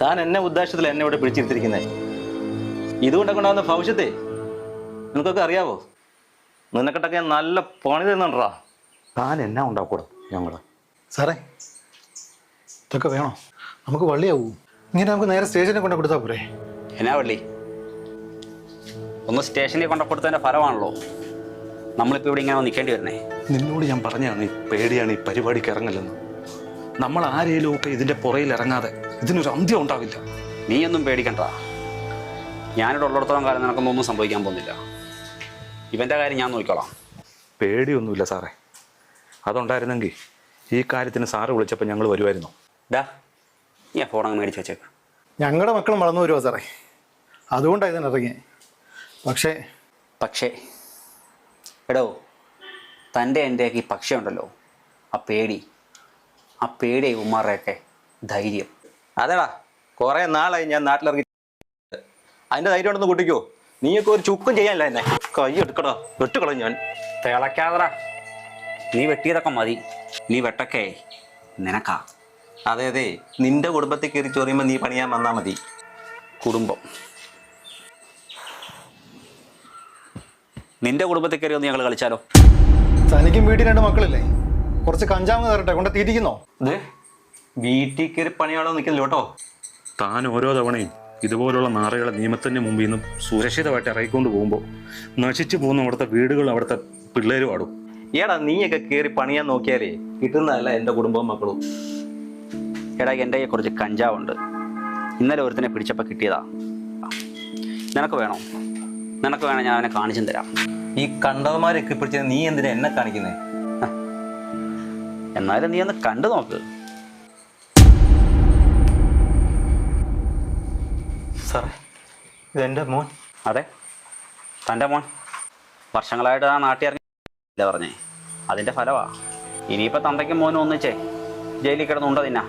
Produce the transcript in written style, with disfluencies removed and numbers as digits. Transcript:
താൻ എന്നെ ഉദ്ദേശത്തിൽ എന്നെ ഇവിടെ പിടിച്ചിരുത്തിരിക്കുന്നത് ഇതുകൊണ്ടൊക്കെ ഉണ്ടാകുന്ന ഭവിഷ്യത്തെ നിനക്കൊക്കെ അറിയാവോ? നിനക്കിട്ടൊക്കെ നല്ല പണി തന്നുണ്ടാ. താൻ എന്നാ ഉണ്ടാക്കൂടാ ഞങ്ങള്. സാറേ ഇതൊക്കെ വേണോ? നമുക്ക് വള്ളിയാവൂ. ഇങ്ങനെ നമുക്ക് നേരെ സ്റ്റേഷനിൽ കൊണ്ടു കൊടുത്താൽ പോരെ? എന്നാ വള്ളി? ഒന്ന് സ്റ്റേഷനിൽ കൊണ്ടു കൊടുത്തതിൻ്റെ ഫലമാണല്ലോ നമ്മളിപ്പോൾ ഇവിടെ ഇങ്ങനെ നിൽക്കേണ്ടി വരുന്നേ. നിന്നോട് ഞാൻ പറഞ്ഞാണ് ഈ പേടിയാണ് ഈ പരിപാടിക്ക് ഇറങ്ങല്ലെന്ന്. നമ്മൾ ആരേലും ഒക്കെ ഇതിന്റെ പുറയിൽ ഇറങ്ങാതെ ഇതിനൊരു അന്ത്യം ഉണ്ടാവില്ല. നീയൊന്നും പേടിക്കണ്ട. ഞാനിവിടെ ഉള്ളിടത്തോളം കാലം നിനക്കൊന്നും സംഭവിക്കാൻ പോകുന്നില്ല. ഇവൻ്റെ കാര്യം ഞാൻ നോക്കിക്കോളാം. പേടിയൊന്നുമില്ല സാറേ. അതുണ്ടായിരുന്നെങ്കിൽ ഈ കാര്യത്തിന് സാറ് വിളിച്ചപ്പോൾ ഞങ്ങൾ വരുമായിരുന്നു. ഡാ നീ ആ ഫോൺ അങ്ങ് മേടിച്ച് വെച്ചേക്ക്. ഞങ്ങളുടെ മക്കളും വളർന്നു വരുമോ സാറേ? അതുകൊണ്ടാണ് ഇതിനിറങ്ങിയത്. പക്ഷേ എടോ, തൻ്റെ എൻ്റെയൊക്കെ ഈ പക്ഷേ ഉണ്ടല്ലോ, ആ പേടി ഉമ്മാരുടെയൊക്കെ ധൈര്യം. അതേടാ, കുറേ നാളായി ഞാൻ നാട്ടിലിറങ്ങി. അതിൻ്റെ ധൈര്യം ഉണ്ടെന്ന് കൂട്ടിക്കോ. നീയൊക്കെ ഒരു ചുക്കും ചെയ്യാനില്ല. എന്നെ കൈ എടുക്കടാ, വെട്ടുകളയും ഞാൻ. തിളയ്ക്കാതടാ. നീ വെട്ടിയതൊക്കെ മതി. നീ വെട്ടൊക്കെ നിനക്കാ. അതെ അതെ, നിന്റെ കുടുംബത്തിൽ കയറി ചൊറിയുമ്പോൾ നീ പണിയാൻ വന്നാൽ മതി. കുടുംബം നിന്റെ കുടുംബത്തിൽ കയറി ഒന്ന് ഞങ്ങൾ കളിച്ചാലോ? തനിക്കും വീട്ടിൽ 2 മക്കളില്ലേ? കുറച്ച് കഞ്ചാവ് തരട്ടെ, കൊണ്ട് തീറ്റിക്കുന്നോ? അതെ, വീട്ടിൽ കയറി പണിയാണോ നിൽക്കില്ല കേട്ടോ. താൻ ഓരോ തവണയും ഇതുപോലുള്ള നാറുകളെ നിയമത്തിന് മുമ്പിൽ നിന്നും സുരക്ഷിതമായിട്ട് ഇറങ്ങിക്കൊണ്ട് പോകുമ്പോൾ നശിച്ചു പോകുന്ന അവിടുത്തെ വീടുകളും അവിടുത്തെ പിള്ളേരും ആടും. ഏടാ, നീയൊക്കെ കയറി പണിയാൻ നോക്കിയാലേ കിട്ടുന്നതല്ല എൻ്റെ കുടുംബവും മക്കളും. എടാ, എൻ്റെ കുറച്ച് കഞ്ചാവുണ്ട്. ഇന്നലെ ഒരുത്തനെ പിടിച്ചപ്പോൾ കിട്ടിയതാ. നിനക്ക് വേണോ? നിനക്ക് വേണം, ഞാൻ അവനെ കാണിച്ചും തരാം. ഈ കണ്ടവന്മാരൊക്കെ പിടിച്ച നീ എന്തിനാ എന്നെ കാണിക്കുന്നേ? എന്നാലും നീ ഒന്ന് കണ്ടു നോക്ക്. സാറേ, ഇതെൻ്റെ മോൻ. അതെ, തൻ്റെ മോൻ. വർഷങ്ങളായിട്ട് ആ നാട്ടിൽ ഇറങ്ങില്ല പറഞ്ഞേ. അതിൻ്റെ ഫലമാ. ഇനിയിപ്പോൾ തന്തയ്ക്കും മോനും ഒന്നിച്ചേ ജയിലിൽ കിടന്നുണ്ടോ തിന്നാ.